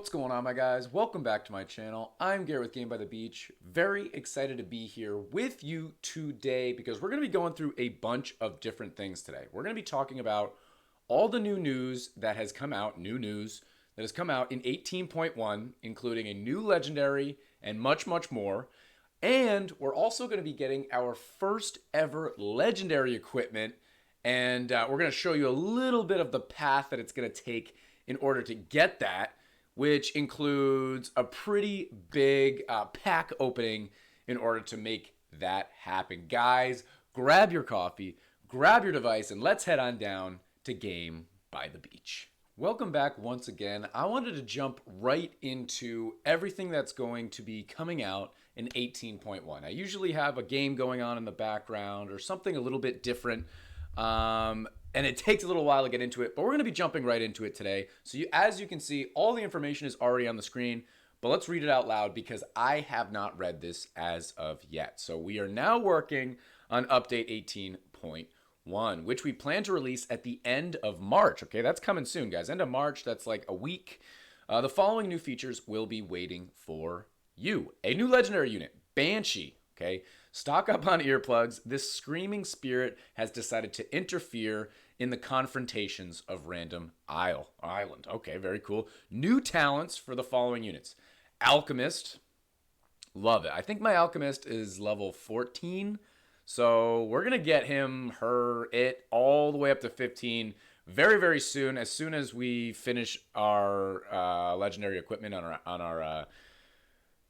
What's going on, my guys? Welcome back to my channel. I'm Garrett with Game by the Beach. Very excited to be here with you today because we're going to be going through a bunch of different things today. We're going to be talking about all the new news that has come out, new news that has come out in 18.1, including a new legendary and much, much more. And we're also going to be getting our first ever legendary equipment, and we're going to show you a little bit of the path that it's going to take in order to get that, which includes a pretty big pack opening in order to make that happen. Guys, grab your coffee, grab your device, and let's head on down to Game by the Beach. Welcome back once again. I wanted to jump right into everything that's going to be coming out in 18.1. I usually have a game going on in the background or something a little bit different. And it takes a little while to get into it, but we're going to be jumping right into it today. So as you can see, all the information is already on the screen, but let's read it out loud because I have not read this as of yet. So we are now working on update 18.1, which we plan to release at the end of March. Okay, that's coming soon, guys. End of March, that's like a week. The following new features will be waiting for you. A new legendary unit, Banshee. Okay, stock up on earplugs. This screaming spirit has decided to interfere in the confrontations of random island. Okay, very cool. New talents for the following units. Alchemist. Love it. I think my Alchemist is level 14. So we're going to get him, her, it, all the way up to 15 very, very soon. As soon as we finish our legendary equipment on our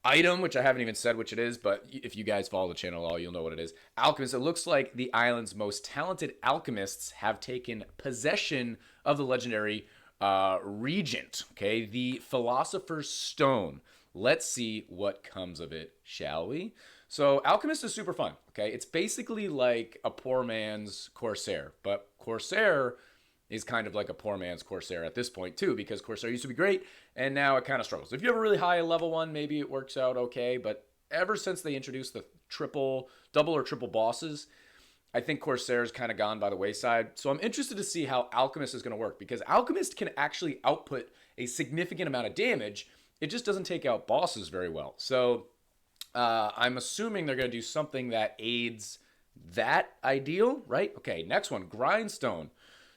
item, which I haven't even said which it is, but if you guys follow the channel at all, you'll know what it is. Alchemist. It looks like the island's most talented alchemists have taken possession of the legendary regent. Okay, the Philosopher's Stone. Let's see what comes of it, shall we? So Alchemist is super fun. Okay, it's basically like a poor man's Corsair, but Corsair is kind of like a poor man's Corsair at this point too, because Corsair used to be great and now it kind of struggles. If you have a really high level one, maybe it works out okay, but ever since they introduced the double or triple bosses, I think Corsair's kind of gone by the wayside. So I'm interested to see how Alchemist is going to work, because Alchemist can actually output a significant amount of damage. It just doesn't take out bosses very well. So I'm assuming they're going to do something that aids that ideal, right? Okay, next one, Grindstone.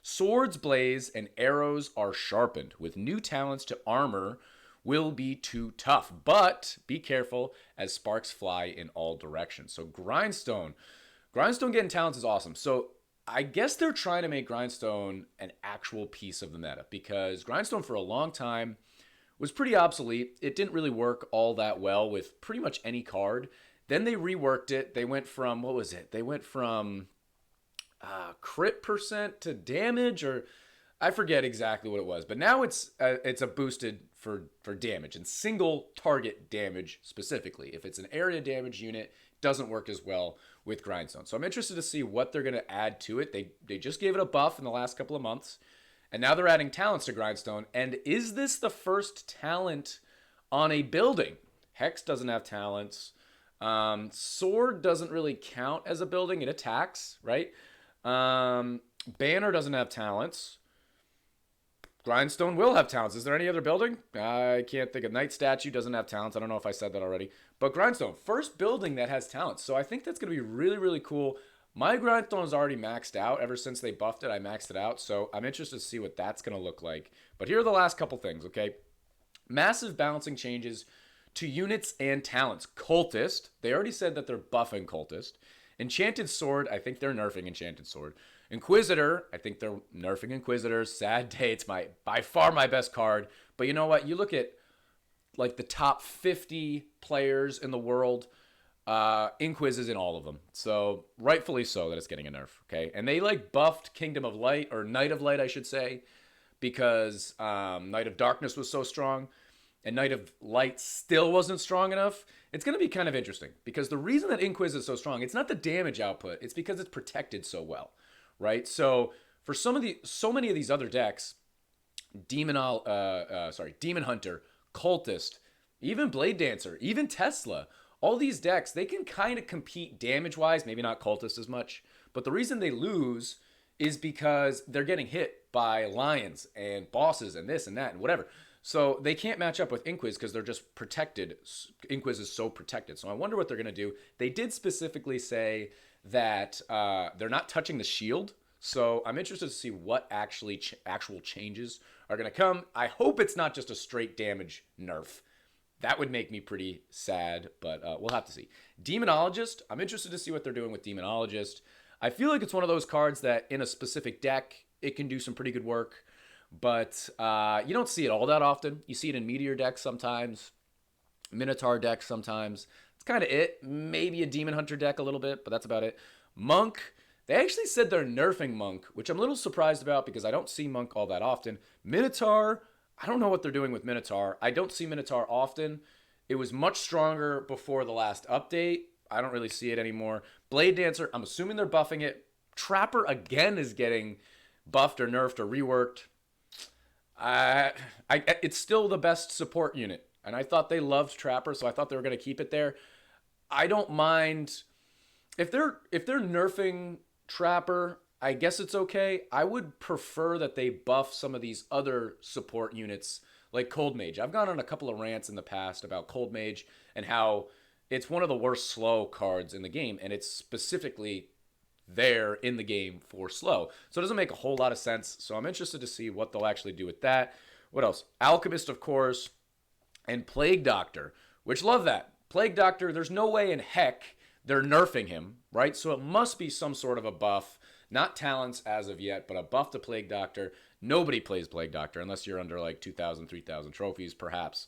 Swords blaze and arrows are sharpened. With new talents to armor will be too tough, but be careful as sparks fly in all directions. So Grindstone getting talents is awesome. So I guess they're trying to make Grindstone an actual piece of the meta, because Grindstone for a long time was pretty obsolete. It didn't really work all that well with pretty much any card. Then they reworked it. They went from, what was it? They went from crit percent to damage, or I forget exactly what it was, but now it's a boosted for damage and single target damage specifically. If it's an area damage unit, it doesn't work as well with Grindstone. So I'm interested to see what they're going to add to it. They just gave it a buff in the last couple of months, and now they're adding talents to Grindstone. And is this the first talent on a building? Hex doesn't have talents. Sword doesn't really count as a building. It attacks, right? Banner doesn't have talents. Grindstone will have talents. Is there any other building? I can't think of. Night Statue doesn't have talents. I don't know if I said that already. But Grindstone, first building that has talents. So I think that's going to be really, really cool. My Grindstone is already maxed out. Ever since they buffed it, I maxed it out. So I'm interested to see what that's going to look like. But here are the last couple things, okay? Massive balancing changes to units and talents. Cultist. They already said that they're buffing Cultist. Enchanted Sword, I think they're nerfing Enchanted Sword. Inquisitor, I think they're nerfing Inquisitor. Sad day, it's by far my best card. But you know what? You look at like the top 50 players in the world, Inquis is in all of them. So rightfully so that it's getting a nerf, okay? And they like buffed Kingdom of Light, or Night of Light, I should say, because Night of Darkness was so strong, and Night of Light still wasn't strong enough. It's going to be kind of interesting, because the reason that Inquis is so strong, it's not the damage output, it's because it's protected so well, right? So for so many of these other decks, Demon Hunter, Cultist, even Blade Dancer, even Tesla, all these decks, they can kind of compete damage-wise, maybe not Cultist as much, but the reason they lose is because they're getting hit by lions and bosses and this and that and whatever. So they can't match up with Inquiz because they're just protected. Inquiz is so protected. So I wonder what they're going to do. They did specifically say that they're not touching the shield. So I'm interested to see what actual changes are going to come. I hope it's not just a straight damage nerf. That would make me pretty sad, but we'll have to see. Demonologist, I'm interested to see what they're doing with Demonologist. I feel like it's one of those cards that in a specific deck, it can do some pretty good work, but you don't see it all that often. You see it in Meteor decks sometimes, Minotaur decks sometimes. It's kind of it. Maybe a Demon Hunter deck a little bit, but that's about it. Monk, they actually said they're nerfing Monk, which I'm a little surprised about because I don't see Monk all that often. Minotaur, I don't know what they're doing with Minotaur. I don't see Minotaur often. It was much stronger before the last update. I don't really see it anymore. Blade Dancer, I'm assuming they're buffing it. Trapper, again, is getting buffed or nerfed or reworked. It's still the best support unit. And I thought they loved Trapper, so I thought they were going to keep it there. I don't mind. If they're nerfing Trapper, I guess it's okay. I would prefer that they buff some of these other support units like Cold Mage. I've gone on a couple of rants in the past about Cold Mage and how it's one of the worst slow cards in the game, and it's specifically there in the game for slow. So it doesn't make a whole lot of sense. So I'm interested to see what they'll actually do with that. What else? Alchemist, of course, and Plague Doctor, which love that. Plague Doctor, there's no way in heck they're nerfing him, right? So it must be some sort of a buff. Not talents as of yet, but a buff to Plague Doctor. Nobody plays Plague Doctor unless you're under like 2,000, 3,000 trophies, perhaps.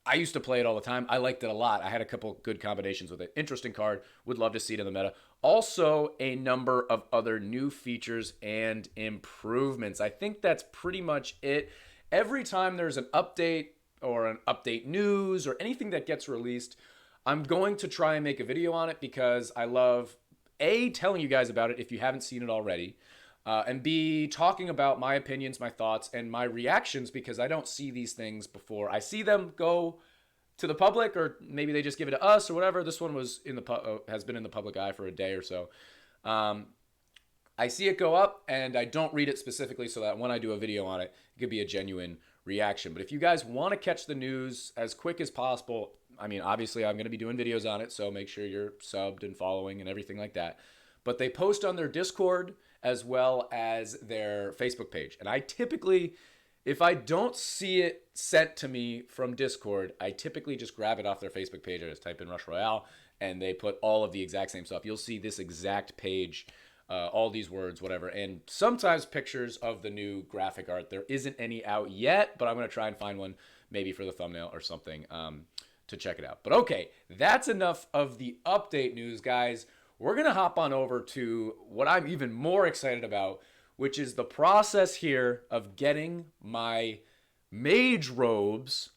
I used to play it all the time. I liked it a lot. I had a couple good combinations with it. Interesting card. Would love to see it in the meta. Also, a number of other new features and improvements. I think that's pretty much it. Every time there's an update or an update news or anything that gets released, I'm going to try and make a video on it because I love, A, telling you guys about it if you haven't seen it already, and B, talking about my opinions, my thoughts, and my reactions because I don't see these things before I see them go to the public, or maybe they just give it to us or whatever. This one was in the has been in the public eye for a day or so. I see it go up, and I don't read it specifically so that when I do a video on it, it could be a genuine reaction. But if you guys want to catch the news as quick as possible, I mean, obviously I'm going to be doing videos on it, so make sure you're subbed and following and everything like that. But they post on their Discord as well as their Facebook page. And I typically, if I don't see it sent to me from Discord, I typically just grab it off their Facebook page. I just type in Rush Royale, and they put all of the exact same stuff. You'll see this exact page, all these words, whatever, and sometimes pictures of the new graphic art. There isn't any out yet, but I'm going to try and find one maybe for the thumbnail or something to check it out. But okay, that's enough of the update news, guys. We're going to hop on over to what I'm even more excited about, which is the process here of getting my mage robes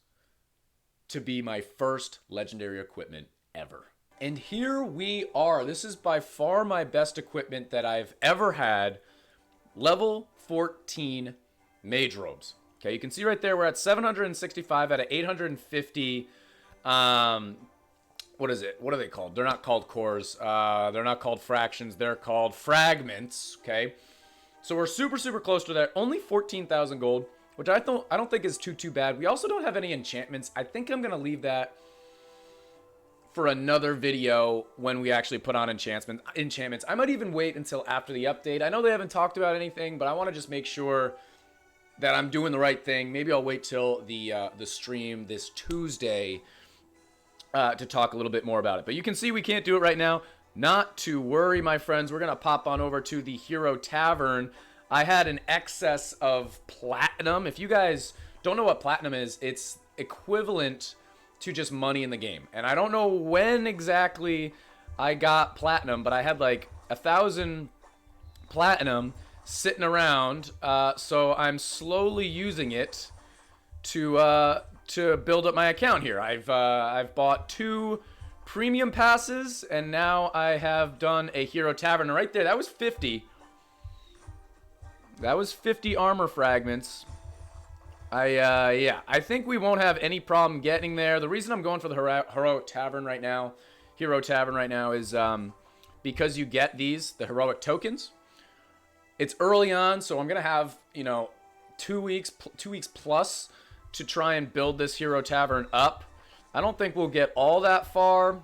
to be my first legendary equipment ever. And here we are. This is by far my best equipment that I've ever had. Level 14 mage robes. Okay, you can see right there we're at 765 out of 850. What is it? What are they called? They're not called cores. They're not called fractions. They're called fragments. Okay, so we're super, super close to that. Only 14,000 gold, which I don't think is too bad. We also don't have any enchantments. I think I'm gonna leave that for another video when we actually put on enchantments. I might even wait until after the update. I know they haven't talked about anything, but I want to just make sure that I'm doing the right thing. Maybe I'll wait till the stream this Tuesday to talk a little bit more about it. But you can see we can't do it right now. Not to worry, my friends. We're going to pop on over to the Hero Tavern. I had an excess of platinum. If you guys don't know what platinum is, it's equivalent to just money in the game. And I don't know when exactly I got platinum, but I had like 1,000 platinum sitting around. So I'm slowly using it to build up my account here. I've bought 2 premium passes, and now I have done a Hero Tavern. Right there, that was 50. That was 50 armor fragments. Yeah, I think we won't have any problem getting there. The reason I'm going for the Hero Tavern right now is because you get the heroic tokens. It's early on, so I'm gonna have, 2 weeks, 2 weeks plus to try and build this Hero Tavern up. I don't think we'll get all that far,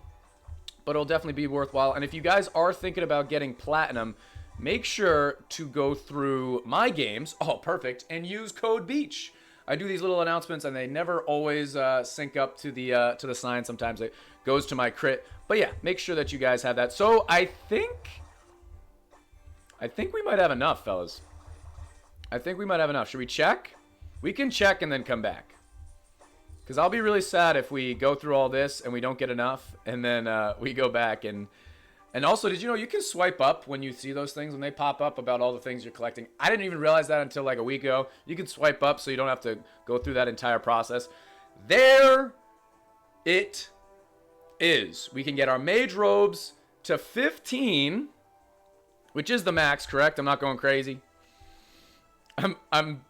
but it'll definitely be worthwhile. And if you guys are thinking about getting platinum, make sure to go through my games. Oh, perfect. And use code BEACH. I do these little announcements, and they never always sync up to the sign. Sometimes it goes to my crit. But yeah, make sure that you guys have that. So I think we might have enough, fellas. I think we might have enough. Should we check? We can check and then come back. Because I'll be really sad if we go through all this and we don't get enough, and then we go back and also, did you know you can swipe up when you see those things when they pop up about all the things you're collecting? I didn't even realize that until like a week ago. You can swipe up so you don't have to go through that entire process. There it is. We can get our mage robes to 15, which is the max, correct? I'm not going crazy. I'm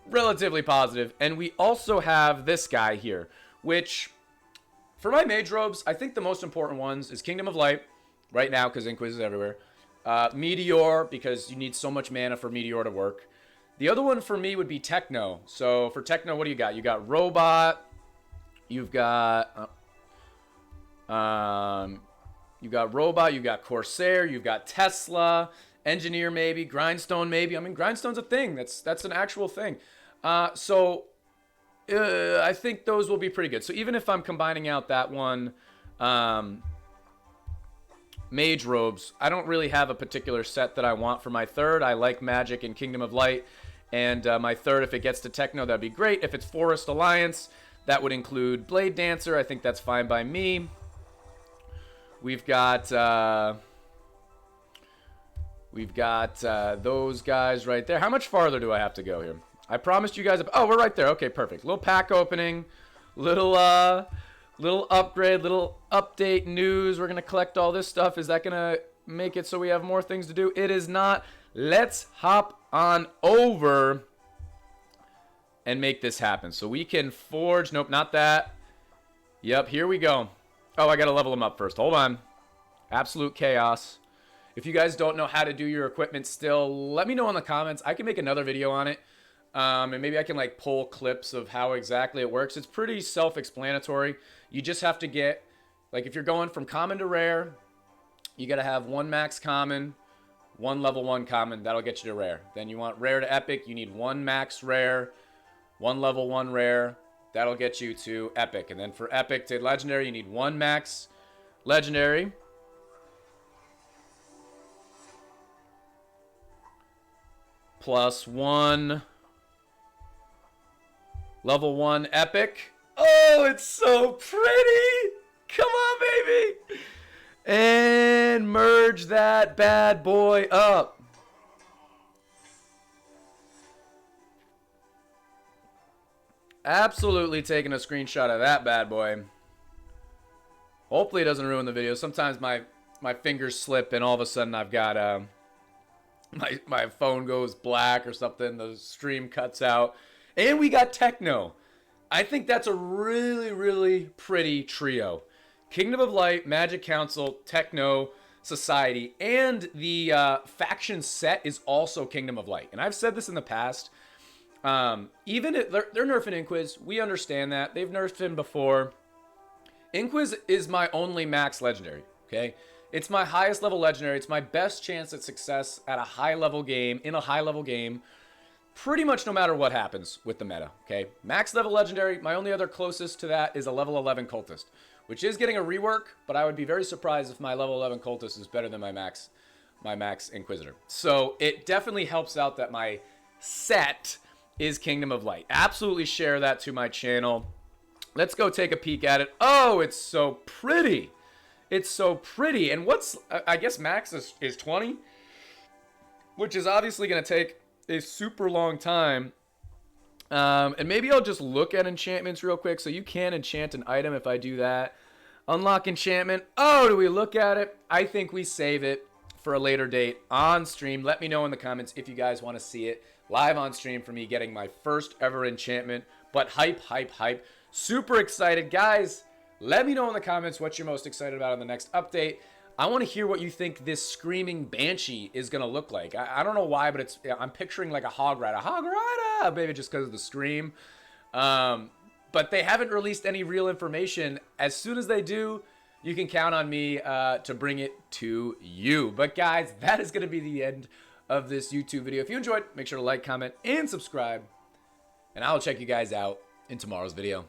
relatively positive. And we also have this guy here, which for my mage robes, I think the most important ones is Kingdom of Light right now because Inquis is everywhere. Meteor, because you need so much mana for Meteor to work. The other one for me would be Techno. So for Techno, what do you got? You got Robot. You've got Robot. You've got Corsair. You've got Tesla. Engineer maybe, Grindstone maybe. I mean, Grindstone's a thing. That's an actual thing. So I think those will be pretty good. So even if I'm combining out that one, Mage Robes, I don't really have a particular set that I want for my third. I like Magic and Kingdom of Light. And my third, if it gets to Techno, that'd be great. If it's Forest Alliance, that would include Blade Dancer. I think that's fine by me. We've got those guys right there. How much farther do I have to go here? I promised you guys. Oh, we're right there. Okay, perfect. Little pack opening, little upgrade, little update news. We're gonna collect all this stuff. Is that gonna make it so we have more things to do? It is not. Let's hop on over and make this happen. So we can forge. Nope, not that. Yep, here we go. Oh, I gotta level them up first. Hold on. Absolute chaos. If you guys don't know how to do your equipment still, let me know in the comments. I can make another video on it. And maybe I can like pull clips of how exactly it works. It's pretty self-explanatory. You just have to get, like if you're going from common to rare, you got to have one max common, one level 1 common. That'll get you to rare. Then you want rare to epic. You need one max rare, one level 1 rare. That'll get you to epic. And then for epic to legendary, you need one max legendary. Plus one level 1 epic. Oh, it's so pretty. Come on, baby. And merge that bad boy up. Absolutely taking a screenshot of that bad boy. Hopefully it doesn't ruin the video. Sometimes my fingers slip and all of a sudden I've got my phone goes black or something. The stream cuts out. And we got Techno. I think that's a really, really pretty trio. Kingdom of Light, Magic Council, Techno, Society, and the faction set is also Kingdom of Light. And I've said this in the past. Even if they're nerfing Inquis, we understand that. They've nerfed him before. Inquis is my only max legendary, okay? It's my highest level legendary. It's my best chance at success at a high level game, in a high level game, pretty much no matter what happens with the meta, okay? Max level legendary, my only other closest to that is a level 11 cultist, which is getting a rework, but I would be very surprised if my level 11 cultist is better than my max inquisitor. So it definitely helps out that my set is Kingdom of Light. Absolutely share that to my channel. Let's go take a peek at it. Oh, it's so pretty. It's so pretty. And what's, I guess max is 20, which is obviously going to take a super long time. And maybe I'll just look at enchantments real quick. So you can enchant an item if I do that. Unlock enchantment. Oh, do we look at it? I think we save it for a later date on stream. Let me know in the comments if you guys want to see it live on stream for me getting my first ever enchantment. But hype, hype, hype. Super excited. Guys, let me know in the comments what you're most excited about in the next update. I want to hear what you think this screaming banshee is going to look like. I don't know why, but I'm picturing like a hog rider, maybe just because of the scream. But they haven't released any real information. As soon as they do, you can count on me to bring it to you. But guys, that is going to be the end of this YouTube video. If you enjoyed, make sure to like, comment, and subscribe. And I'll check you guys out in tomorrow's video.